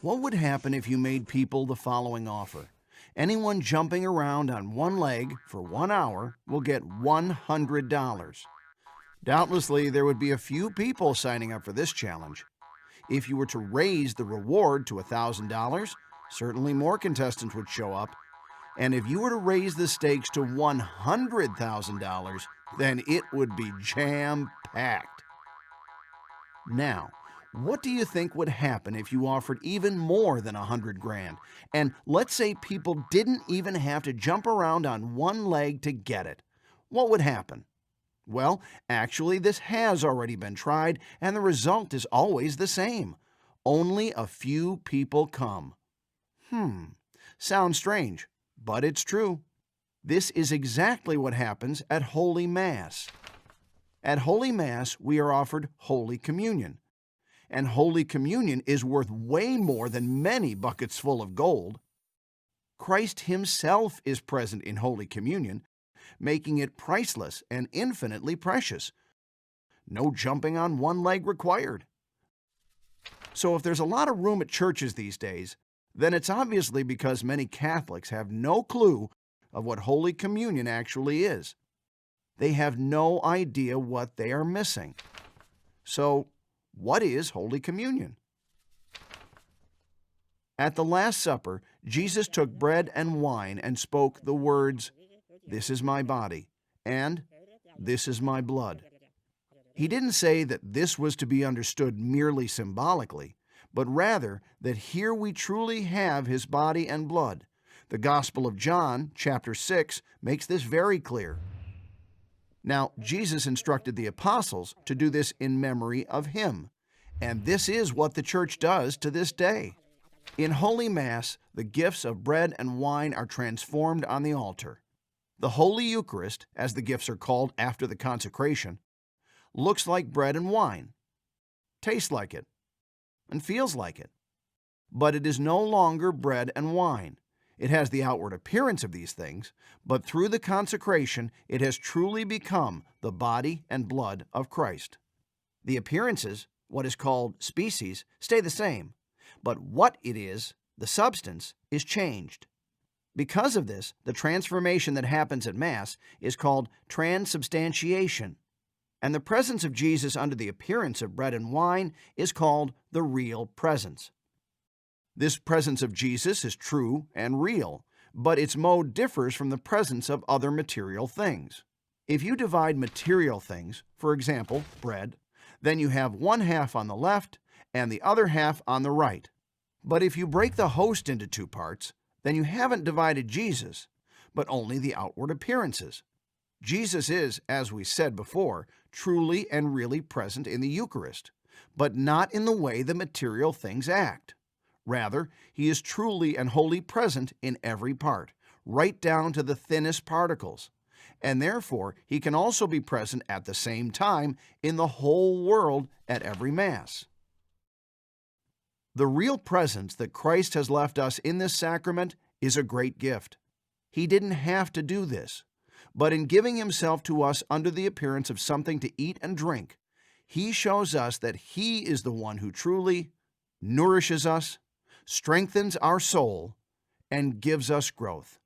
What would happen if you made people the following offer? Anyone jumping around on one leg for 1 hour will get $100. Doubtlessly, there would be a few people signing up for this challenge. If you were to raise the reward to $1,000, certainly more contestants would show up. And if you were to raise the stakes to $100,000, then it would be jam-packed. Now, what do you think would happen if you offered even more than 100 grand? And let's say people didn't even have to jump around on one leg to get it. What would happen? Well, actually, this has already been tried, and the result is always the same. Only a few people come. Sounds strange, but it's true. This is exactly what happens at Holy Mass. At Holy Mass, we are offered Holy Communion. And Holy Communion is worth way more than many buckets full of gold. Christ Himself is present in Holy Communion, making it priceless and infinitely precious. No jumping on one leg required. So if there's a lot of room at churches these days, then it's obviously because many Catholics have no clue of what Holy Communion actually is. They have no idea what they are missing. So, what is Holy Communion? At the Last Supper, Jesus took bread and wine and spoke the words, "This is my body," and "This is my blood." He didn't say that this was to be understood merely symbolically, but rather that here we truly have His body and blood. The Gospel of John, chapter 6, makes this very clear. Now, Jesus instructed the apostles to do this in memory of Him, and this is what the Church does to this day. In Holy Mass, the gifts of bread and wine are transformed on the altar. The Holy Eucharist, as the gifts are called after the consecration, looks like bread and wine, tastes like it, and feels like it. But it is no longer bread and wine. It has the outward appearance of these things, but through the consecration, it has truly become the body and blood of Christ. The appearances, what is called species, stay the same, but what it is, the substance, is changed. Because of this, the transformation that happens at Mass is called transubstantiation, and the presence of Jesus under the appearance of bread and wine is called the real presence. This presence of Jesus is true and real, but its mode differs from the presence of other material things. If you divide material things, for example, bread, then you have one half on the left and the other half on the right. But if you break the host into two parts, then you haven't divided Jesus, but only the outward appearances. Jesus is, as we said before, truly and really present in the Eucharist, but not in the way the material things act. Rather, He is truly and wholly present in every part, right down to the thinnest particles, and therefore He can also be present at the same time in the whole world at every Mass. The real presence that Christ has left us in this sacrament is a great gift. He didn't have to do this, but in giving Himself to us under the appearance of something to eat and drink, He shows us that He is the one who truly nourishes us, strengthens our soul, and gives us growth.